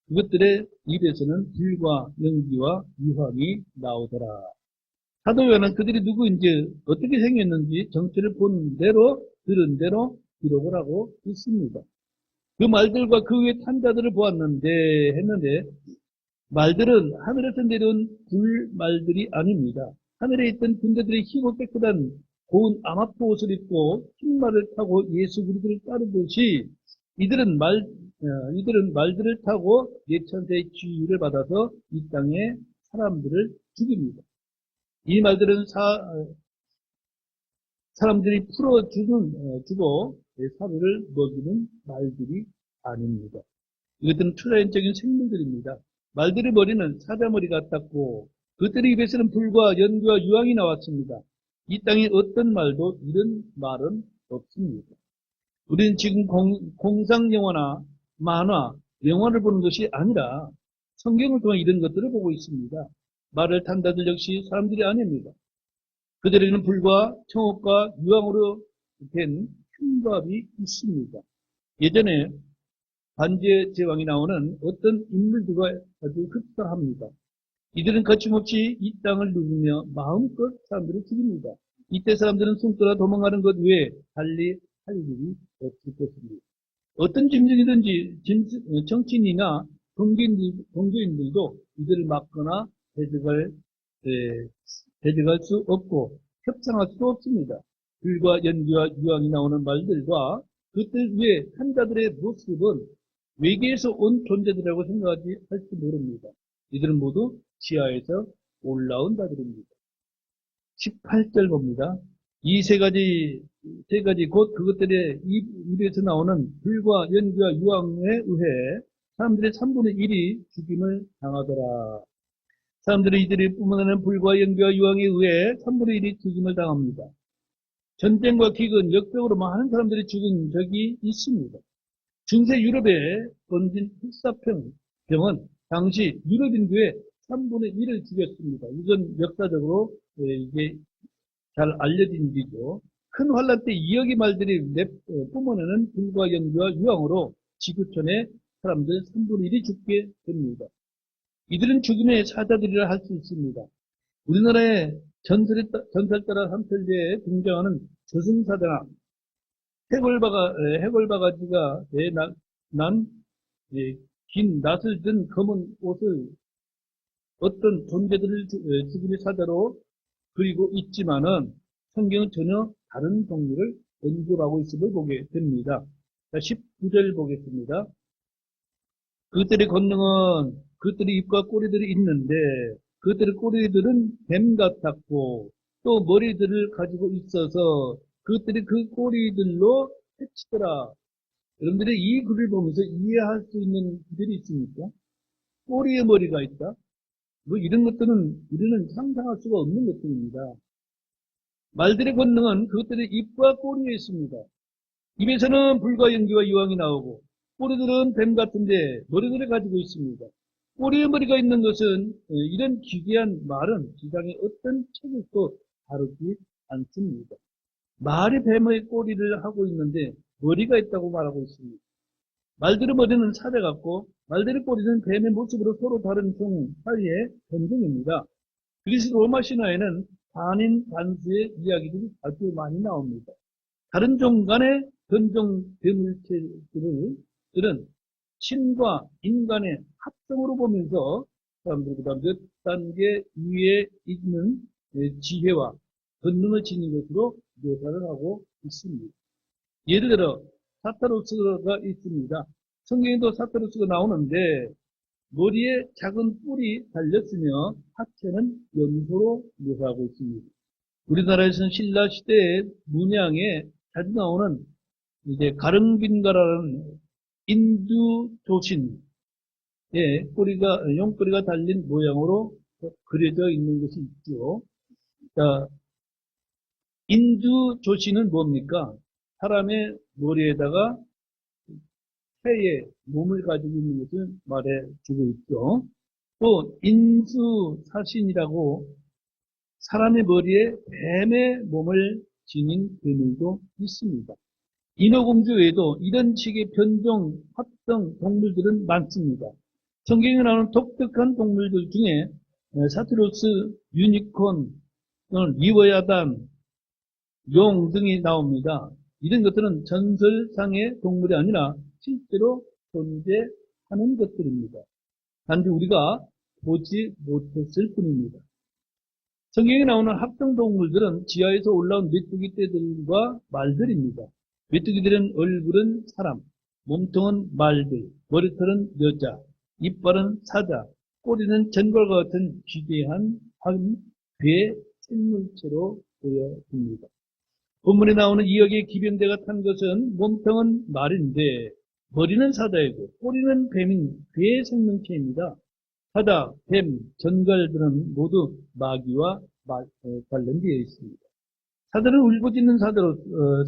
그것들의 입에서는 불과 연기와 유황이 나오더라. 사도 요한은 그들이 누구인지 어떻게 생겼는지 정체를 본 대로 들은 대로 기록을 하고 있습니다. 그 말들과 그 위에 탄자들을 보았는데 했는데 말들은 하늘에서 내려온 불말들이 아닙니다. 하늘에 있던 군대들이 희고 깨끗한 고운 아마포 옷을 입고 흰말을 타고 예수 그리스도를 따르듯이 이들은 말들을 타고 예천세의 지위를 받아서 이 땅에 사람들을 죽입니다. 이 말들은 사람들이 주고 사료를 먹이는 말들이 아닙니다. 이것들은 초자연적인 생물들입니다. 말들의 머리는 사자머리 같았고 그들의 입에서는 불과 연기와 유황이 나왔습니다. 이 땅에 어떤 말도 이런 말은 없습니다. 우리는 지금 공상 영화나 만화, 영화를 보는 것이 아니라 성경을 통해 이런 것들을 보고 있습니다. 말을 탄 자들 역시 사람들이 아닙니다. 그들에게는 불과 청옥과 유황으로 된 흉갑이 있습니다. 예전에 반지의 제왕이 나오는 어떤 인물들과 아주 흡사합니다. 이들은 거침없이 이 땅을 누비며 마음껏 사람들을 죽입니다. 이때 사람들은 숨떠나 도망가는 것 외에 달리 할 일이 없을 것입니다. 어떤 짐승이든지 정치인이나 종교인들도 이들을 막거나 대적할 수 없고 협상할 수 없습니다. 불과 연기와 유황이 나오는 말들과 그들 위에 한자들의 모습은 외계에서 온 존재들이라고 생각하지 할지 모릅니다. 이들은 모두 지하에서 올라온 자들입니다. 18절 봅니다. 이 세 가지 곧 그것들의 입에서 나오는 불과 연기와 유황에 의해 사람들의 3분의 1이 죽임을 당하더라. 사람들이 이들이 뿜어내는 불과 연기와 유황에 의해 3분의 1이 죽임을 당합니다. 전쟁과 기근, 역병으로 많은 사람들이 죽은 적이 있습니다. 중세 유럽에 번진 흑사병은 당시 유럽 인구의 3분의 1을 죽였습니다. 이건 역사적으로 이게 잘 알려진 일이죠. 큰 환란 때 2억의 말들이 뿜어내는 불과 연기와 유황으로 지구촌의 사람들 3분의 1이 죽게 됩니다. 이들은 죽음의 사자들이라 할 수 있습니다. 우리나라의 전설 따라 삼천리에 등장하는 저승사자나 해골바가지가 난 긴 낫을 든 검은 옷을 어떤 존재들을 죽음의 사자로 그리고 있지만은 성경은 전혀 다른 종류를 언급하고 있음을 보게 됩니다. 자, 19절 보겠습니다. 그들의 권능은 그들의 입과 꼬리들이 있는데 그들의 꼬리들은 뱀 같았고 또 머리들을 가지고 있어서 그들이 그 꼬리들로 해치더라. 여러분들이 이 글을 보면서 이해할 수 있는 글이 있습니까? 꼬리에 머리가 있다? 뭐 이런 것들은 우리는 상상할 수가 없는 것들입니다. 말들의 권능은 그것들의 입과 꼬리에 있습니다. 입에서는 불과 연기와 유황이 나오고 꼬리들은 뱀 같은데 머리들을 가지고 있습니다. 꼬리에 머리가 있는 것은 이런 기괴한 말은 지상의 어떤 책에도 다루지 않습니다. 말이 뱀의 꼬리를 하고 있는데 머리가 있다고 말하고 있습니다. 말들의 머리는 사자 같고 말들의 꼬리는 뱀의 모습으로 서로 다른 종 사이의 변종입니다. 그리스 로마 신화에는 반인 반수의 이야기들이 아주 많이 나옵니다. 다른 종 간의 변종 괴물체들은 신과 인간의 합성으로 보면서 사람들보다 몇 단계 위에 있는 지혜와 권능을 지닌 것으로 묘사를 하고 있습니다. 예를 들어 사타로스가 있습니다. 성경에도 사타로스가 나오는데 머리에 작은 뿔이 달렸으며 하체는 연소로 묘사하고 있습니다. 우리나라에서는 신라 시대의 문양에 자주 나오는 이제 가릉빈가라는 인두조신의 용꼬리가 달린 모양으로 그려져 있는 것이 있죠. 자, 인두조신은 뭡니까? 사람의 머리에다가 새의 몸을 가지고 있는 것을 말해주고 있죠. 또 인수사신이라고 사람의 머리에 뱀의 몸을 지닌 괴물도 있습니다. 인어공주 외에도 이런 식의 변종, 합성 동물들은 많습니다. 성경에 나오는 독특한 동물들 중에 사트로스, 유니콘, 또는 리워야단, 용 등이 나옵니다. 이런 것들은 전설상의 동물이 아니라 실제로 존재하는 것들입니다. 단지 우리가 보지 못했을 뿐입니다. 성경에 나오는 합성동물들은 지하에서 올라온 메뚜기 떼들과 말들입니다. 메뚜기들은 얼굴은 사람, 몸통은 말들, 머리털은 여자, 이빨은 사자, 꼬리는 전갈과 같은 기괴한 괴 생물체로 보여집니다. 본문에 나오는 2억의 기병대가 탄 것은 몸통은 말인데 머리는 사자이고 꼬리는 뱀인 괴 생명체입니다. 사자, 뱀, 전갈들은 모두 마귀와 관련되어 있습니다. 사자는 울부짖는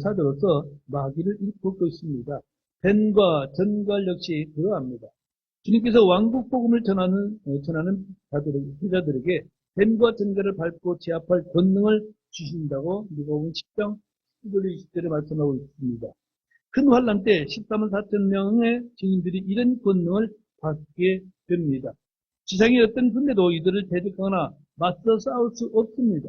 사자로서 마귀를 일컫고 있습니다. 뱀과 전갈 역시 그러합니다. 주님께서 왕국 복음을 전하는 제자들에게 뱀과 전갈을 밟고 제압할 권능을 주신다고 누가복음 10장 19절 20절에 말씀하고 있습니다. 큰 환란 때 14만 4천 명의 증인들이 이런 권능을 받게 됩니다. 지상의 어떤 군대도 이들을 대적하거나 맞서 싸울 수 없습니다.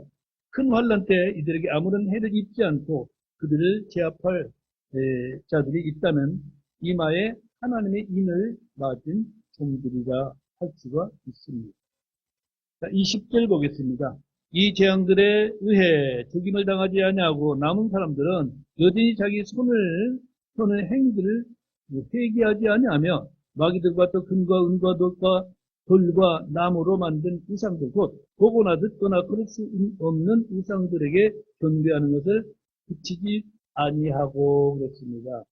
큰 환란 때 이들에게 아무런 해를 입지 않고 그들을 제압할 자들이 있다면 이마에 하나님의 인을 맞은 종들이라 할 수가 있습니다. 자, 20절 보겠습니다. 이 재앙들에 의해 죽임을 당하지 아니하고 남은 사람들은 여전히 자기 손의 행위들을 회개하지 아니하며 마귀들과 또 금과 은과 돌과 나무로 만든 우상들, 곧 보거나 듣거나 그럴 수 없는 우상들에게 경배하는 것을 그치지 아니하고 그랬습니다.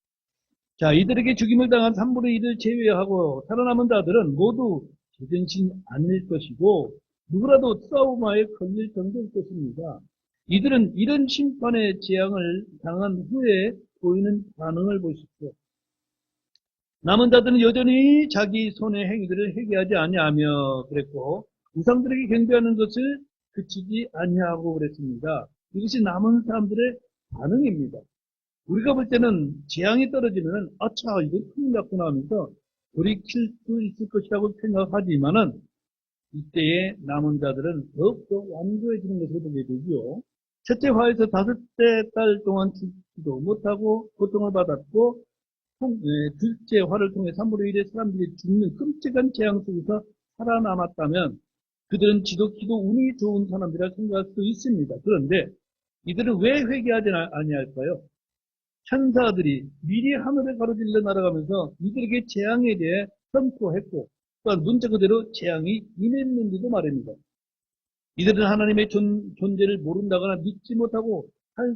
자, 이들에게 죽임을 당한 3분의 1을 제외하고 살아남은 자들은 모두 제정신 아닐 것이고 누구라도 싸움하에 걸릴 정도일 것입니다. 이들은 이런 심판의 재앙을 당한 후에 보이는 반응을 보십시오. 남은 자들은 여전히 자기 손의 행위들을 회개하지 아니하며 그랬고 우상들에게 경배하는 것을 그치지 아니하고 그랬습니다. 이것이 남은 사람들의 반응입니다. 우리가 볼 때는 재앙이 떨어지면 아차 이거 큰일 났구나 하면서 돌이킬 수 있을 것이라고 생각하지만은 이때에 남은 자들은 더욱더 완고해지는 것을 보게 되죠. 첫째 화에서 5째 달 동안 죽지도 못하고 고통을 받았고 둘째 화를 통해 3분의 1의 사람들이 죽는 끔찍한 재앙 속에서 살아남았다면 그들은 지독히도 운이 좋은 사람들이라 생각할 수 있습니다. 그런데 이들은 왜 회개하지 아니할까요? 천사들이 미리 하늘을 가로질러 날아가면서 이들에게 재앙에 대해 선포했고 또한 문자 그대로 재앙이 임했는지도 말입니다. 이들은 하나님의 존재를 모른다거나 믿지 못한다고 할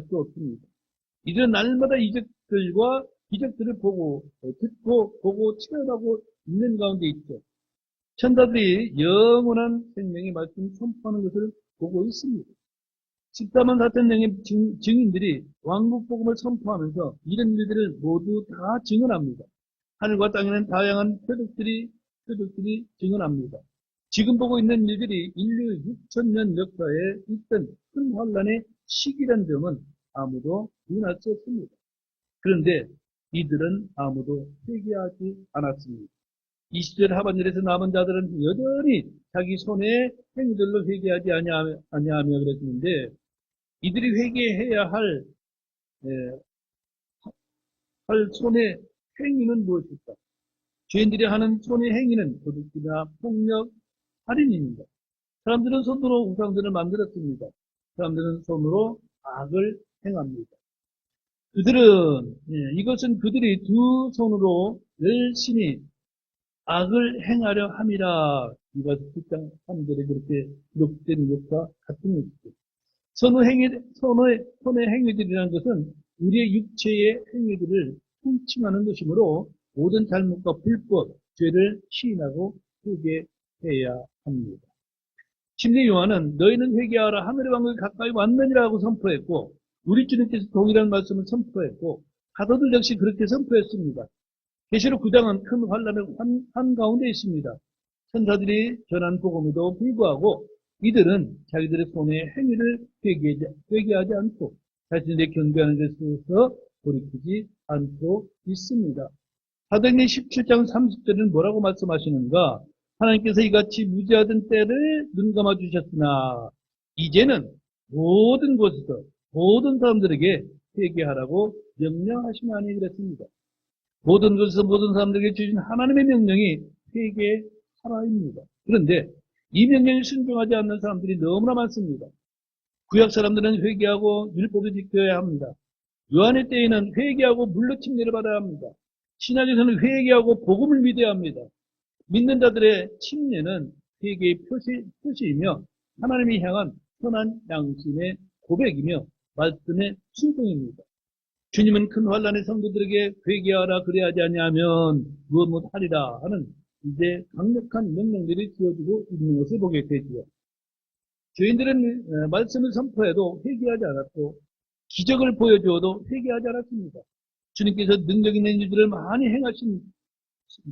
수 없습니다. 이들은 날마다 이적들과 기적들을 듣고 보고 체험하고 있는 가운데 있죠. 천사들이 영원한 생명의 말씀을 선포하는 것을 보고 있습니다. 14만 4천 명의 증인들이 왕국 복음을 선포하면서 이런 일들을 모두 다 증언합니다. 하늘과 땅에는 다양한 표적들이 증언합니다. 지금 보고 있는 일들이 인류 6천년 역사에 있던 큰 환란의 시기란 점은 아무도 부인할 수 없습니다. 그런데 이들은 아무도 회개하지 않았습니다. 20절 하반절에서 남은 자들은 여전히 자기 손의 행위들로 회개하지 아니하며 그랬는데 이들이 회개해야 할 손의 행위는 무엇일까? 죄인들이 하는 손의 행위는 도둑질이나 폭력, 살인입니다. 사람들은 손으로 우상들을 만들었습니다. 사람들은 손으로 악을 행합니다. 그들은 이것은 그들이 두 손으로 열심히 악을 행하려 함이라. 이가 10장 3절에 그렇게 기록된 것과 같은 것이죠. 손의 행위들이라는 것은 우리의 육체의 행위들을 훔침하는 것이므로 모든 잘못과 불법, 죄를 시인하고 회개해야 합니다. 심리 요한은 너희는 회개하라 하늘의 왕국이 가까이 왔느니라고 선포했고 우리 주님께서 동일한 말씀을 선포했고 사도들 역시 그렇게 선포했습니다. 계시록 9장은 큰 환란의 한가운데 있습니다. 천사들이 전한 복음에도 불구하고 이들은 자기들의 손의 행위를 회개하지 않고 자신의 경배하는 것에서 돌이키지 않고 있습니다. 사도행전 17장 30절은 뭐라고 말씀하시는가? 하나님께서 이같이 무지하던 때를 눈감아 주셨으나 이제는 모든 곳에서 모든 사람들에게 회개하라고 명령하시나니 그랬습니다. 모든 곳에서 모든 사람들에게 주신 하나님의 명령이 회개하라입니다. 그런데 이 명령에 순종하지 않는 사람들이 너무나 많습니다. 구약 사람들은 회개하고 율법을 지켜야 합니다. 요한의 때에는 회개하고 물로 침례를 받아야 합니다. 신약에서는 회개하고 복음을 믿어야 합니다. 믿는 자들의 침례는 회개의 표시이며 하나님이 향한 선한 양심의 고백이며 말씀의 순종입니다. 주님은 큰 환란의 성도들에게 회개하라 그래야지 아니하면 무엇 못하리라 하는 이제 강력한 명령들이 지어지고 있는 것을 보게 되지요. 죄인들은 말씀을 선포해도 회개하지 않았고 기적을 보여주어도 회개하지 않았습니다. 주님께서 능력 있는 일들을 많이 행하신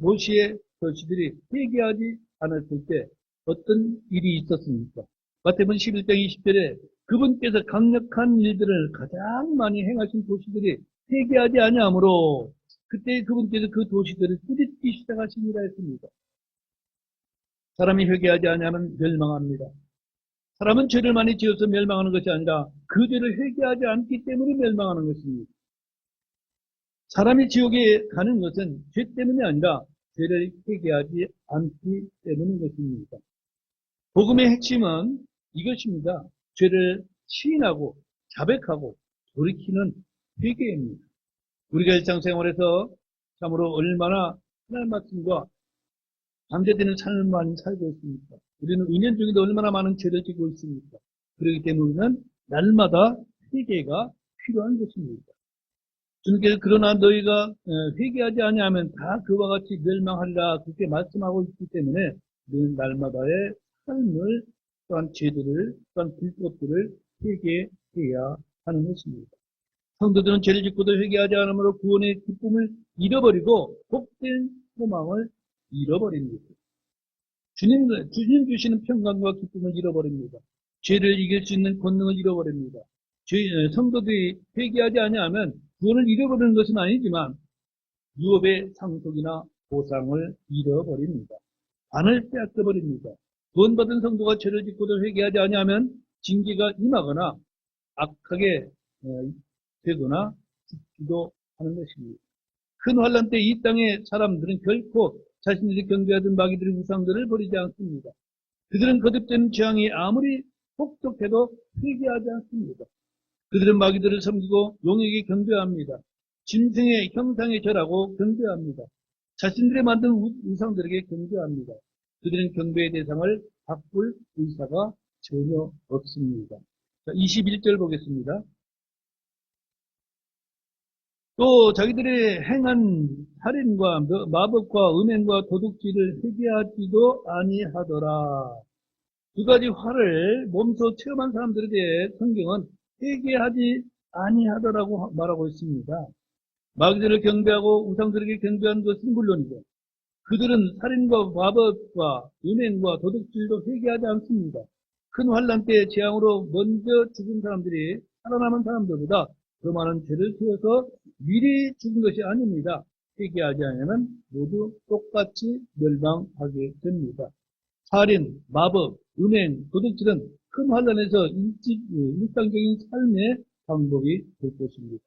도시의 도시들이 회개하지 않았을 때 어떤 일이 있었습니까? 마태복음 11장 20절에 그분께서 강력한 일들을 가장 많이 행하신 도시들이 회개하지 아니하므로 그때 그분께서 그 도시들을 꾸짖기 시작하시니라 했습니다. 사람이 회개하지 아니하면 멸망합니다. 사람은 죄를 많이 지어서 멸망하는 것이 아니라 그 죄를 회개하지 않기 때문에 멸망하는 것입니다. 사람이 지옥에 가는 것은 죄 때문이 아니라 죄를 회개하지 않기 때문인 것입니다. 복음의 핵심은 이것입니다. 죄를 시인하고 자백하고 돌이키는 회개입니다. 우리가 일상생활에서 참으로 얼마나 하나님 말씀과 반대되는 삶을 많이 살고 있습니까? 우리는 은연중에도 얼마나 많은 죄를 지고 있습니까? 그렇기 때문에 날마다 회개가 필요한 것입니다. 주님께서 그러나 너희가 회개하지 아니하면 다 그와 같이 멸망하리라 그렇게 말씀하고 있기 때문에 날마다의 삶을 또한 죄들을 또한 불법들을 회개해야 하는 것입니다. 성도들은 죄를 짓고도 회개하지 않으므로 구원의 기쁨을 잃어버리고 복된 소망을 잃어버립니다. 주님 주시는 평강과 기쁨을 잃어버립니다. 죄를 이길 수 있는 권능을 잃어버립니다. 성도들이 회개하지 아니하면 구원을 잃어버리는 것은 아니지만 유업의 상속이나 보상을 잃어버립니다. 반을 빼앗겨버립니다. 구원받은 성도가 죄를 짓고도 회개하지 아니하면 징계가 임하거나 악하게 되거나 죽기도 하는 것입니다. 큰 환란 때 이 땅의 사람들은 결코 자신들이 경배하던 마귀들의 우상들을 버리지 않습니다. 그들은 거듭되는 재앙이 아무리 혹독해도 회개하지 않습니다. 그들은 마귀들을 섬기고 용에게 경배합니다. 짐승의 형상에 절하고 경배합니다. 자신들이 만든 우상들에게 경배합니다. 그들은 경배의 대상을 바꿀 의사가 전혀 없습니다. 자, 21절 보겠습니다. 또 자기들의 행한 살인과 마법과 음행과 도둑질을 회개하지도 아니하더라. 두 가지 화를 몸소 체험한 사람들에 대해 성경은 회개하지 아니하더라고 말하고 있습니다. 마귀들을 경배하고 우상들에게 경배하는 것은 물론이고 그들은 살인과 마법과 음행과 도둑질도 회개하지 않습니다. 큰 환란 때의 재앙으로 먼저 죽은 사람들이 살아남은 사람들보다 더 많은 죄를 지어서 미리 죽은 것이 아닙니다. 회개하지 않으면 모두 똑같이 멸망하게 됩니다. 살인, 마법, 음행, 도둑질은 큰 환란에서 일상적인 삶의 방법이 될 것입니다.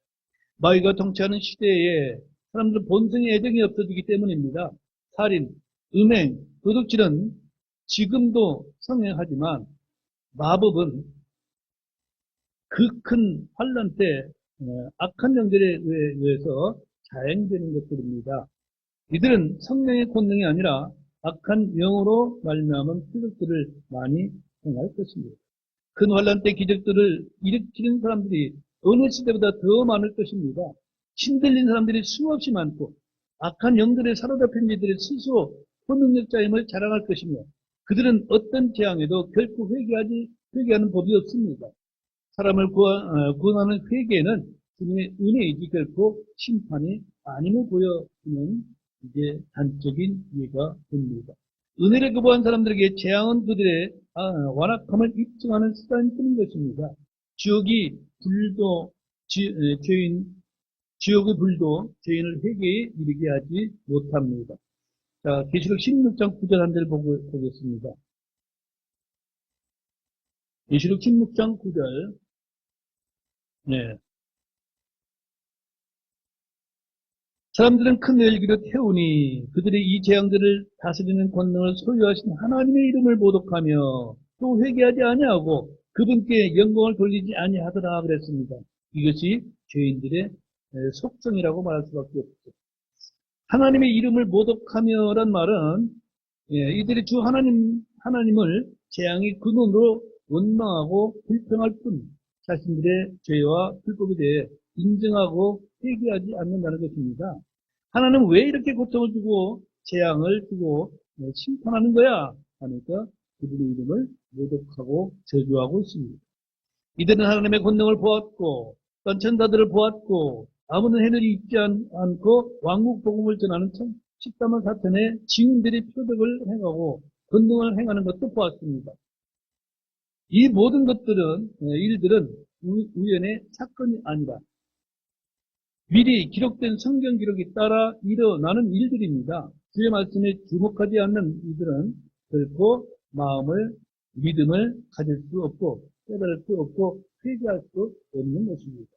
마귀가 통치하는 시대에 사람들은 본성의 애정이 없어지기 때문입니다. 살인, 음행, 도둑질은 지금도 성행하지만 마법은 그 큰 환란 때 악한 영들에 의해서 자행되는 것들입니다. 이들은 성령의 권능이 아니라 악한 영으로 말미암은 기적들을 많이 행할 것입니다. 큰 환란 때 기적들을 일으키는 사람들이 어느 시대보다 더 많을 것입니다. 신들린 사람들이 수없이 많고 악한 영들의 사로잡힌 이들의 스스로 초능력자임을 자랑할 것이며 그들은 어떤 재앙에도 결코 회개하는 법이 없습니다. 사람을 구원하는 회개는 주님의 은혜이지 결코 심판이 아님을 보여주는 이제 단적인 이해가 됩니다. 은혜를 거부한 사람들에게 재앙은 그들의 완악함을 입증하는 수단이 되는 것입니다. 지옥의 불도 죄인을 회개에 이르게 하지 못합니다. 자, 계시록 16장 9절 한 절 보겠습니다. 계시록 16장 9절. 네. 사람들은 큰 열기로 태우니 그들이 이 재앙들을 다스리는 권능을 소유하신 하나님의 이름을 모독하며 또 회개하지 아니하고 그분께 영광을 돌리지 아니하더라 그랬습니다. 이것이 죄인들의 속성이라고 말할 수밖에 없죠. 하나님의 이름을 모독하며란 말은 이들이 주 하나님을 재앙의 근원으로 원망하고 불평할 뿐 자신들의 죄와 불법에 대해 인정하고 회개하지 않는다는 것입니다. 하나님은 왜 이렇게 고통을 주고 재앙을 주고 심판하는 거야? 하니까 그들의 이름을 모독하고 저주하고 있습니다. 이들은 하나님의 권능을 보았고 또 천사들을 보았고 아무런 해늘이 있지 않고 왕국 복음을 전하는 십자만 사탄의 증인들이 표적을 행하고 권능을 행하는 것도 보았습니다. 이 모든 일들은 우연의 사건이 아니라 미리 기록된 성경 기록에 따라 일어나는 일들입니다. 주의 말씀에 주목하지 않는 이들은 결코 믿음을 가질 수 없고 깨달을 수 없고 회개할 수 없는 것입니다.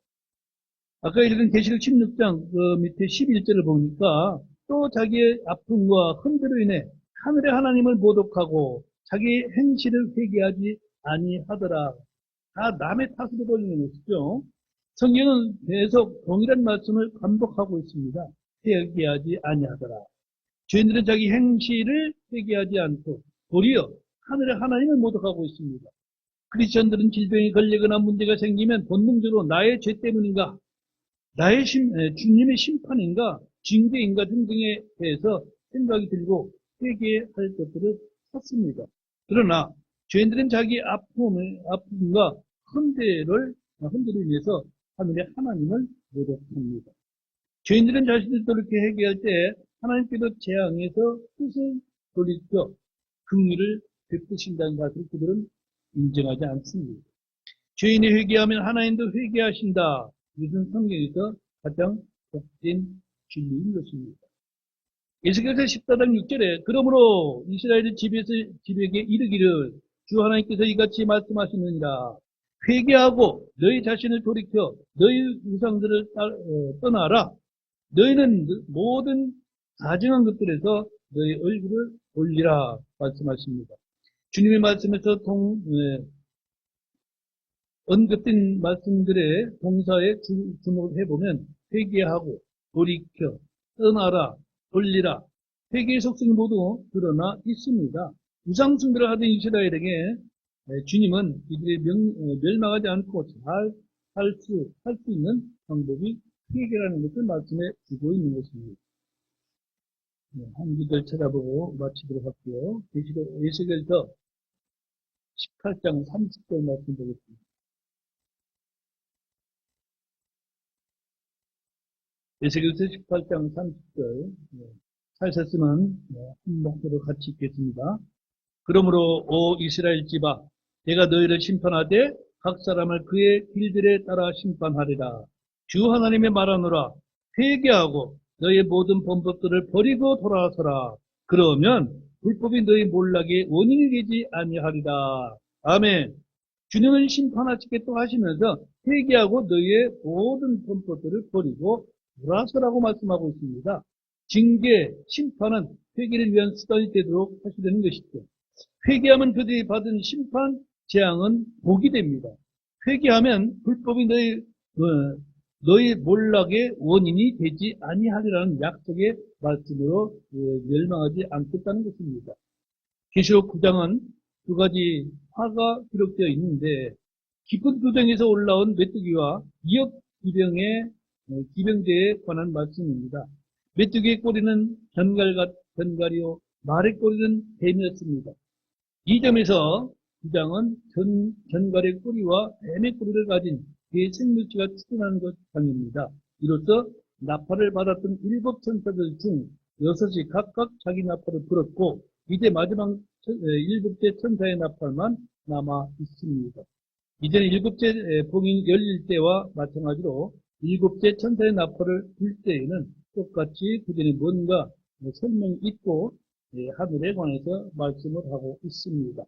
아까 읽은 계시록 16장 그 밑에 11절을 보니까 또 자기의 아픔과 흠들로 인해 하늘의 하나님을 모독하고 자기 행실을 회개하지 아니하더라. 다 남의 탓으로 돌리는 것이죠. 성경은 계속 동일한 말씀을 반복하고 있습니다. 회개하지 아니하더라. 죄인들은 자기 행실을 회개하지 않고 도리어 하늘의 하나님을 모독하고 있습니다. 크리스천들은 질병이 걸리거나 문제가 생기면 본능적으로 나의 죄 때문인가, 주님의 심판인가, 징계인가 등등에 대해서 생각이 들고 회개할 것들을 샀습니다. 그러나 죄인들은 자기 아픔과 헌재로 인해서 하늘의 하나님을 모독합니다. 죄인들은 자신들도 이렇게 회개할 때 하나님께도 재앙에서 뜻을 돌이켜 긍휼을 베푸신다는 사실을 그들은 인정하지 않습니다. 죄인이 회개하면 하나님도 회개하신다. 이것은 성경에서 가장 복된 진리인 것입니다. 에스겔서 14장 6절에 그러므로 이스라엘 집에게 이르기를 주 하나님께서 이같이 말씀하시느니라. 회개하고 너희 자신을 돌이켜 너희 우상들을 떠나라. 너희는 모든 가증한 것들에서 너희 얼굴을 올리라 말씀하십니다. 주님의 말씀에서 언급된 말씀들의 동사에 주목을 해보면 회개하고 돌이켜 떠나라 돌리라 회개의 속성이 모두 드러나 있습니다. 우상숭배를 하던 이스라엘에게 주님은 이들이 멸망하지 않고 잘 할 수 있는 방법이 회개라는 것을 말씀해 주고 있는 것입니다. 한 구절 찾아보고 마치도록 할게요. 에스겔서 18장 30절 말씀 보겠습니다. 에스겔서 18장 30절 살셨으면 한 목소리로 같이 읽겠습니다. 그러므로 오 이스라엘 집아 내가 너희를 심판하되 각 사람을 그의 길들에 따라 심판하리라. 주 하나님의 말하노라. 회개하고 너희의 모든 범법들을 버리고 돌아서라. 그러면 불법이 너희 몰락의 원인이 되지 아니하리라. 아멘. 주님은 심판하시겠다고 하시면서 회개하고 너희의 모든 범법들을 버리고 돌아서라고 말씀하고 있습니다. 징계, 심판은 회개를 위한 수단이 되도록 하시려는 것이죠. 회개하면 그들이 받은 심판, 재앙은 복이 됩니다. 회개하면 불법이 너희 몰락의 원인이 되지 아니하리라는 약속의 말씀으로 멸망하지 않겠다는 것입니다. 계시록 9장은 두 가지 화가 기록되어 있는데 깊은 구덩이에서 올라온 메뚜기와 기역 기병대에 관한 말씀입니다. 메뚜기의 꼬리는 견갈이요 말의 꼬리는 뱀이었습니다. 이 점에서 9장은 견갈의 꼬리와 뱀의 꼬리를 가진 그 생물체가 출현하는 것입니다. 이로써 나팔을 받았던 7천사들 중 6이 각각 자기 나팔을 불었고 이제 마지막 7째 천사의 나팔만 남아 있습니다. 이제는 7째 봉이 열릴 때와 마찬가지로 7째 천사의 나팔을 불 때에는 똑같이 그전에 뭔가 설명이 있고 하늘에 관해서 말씀을 하고 있습니다.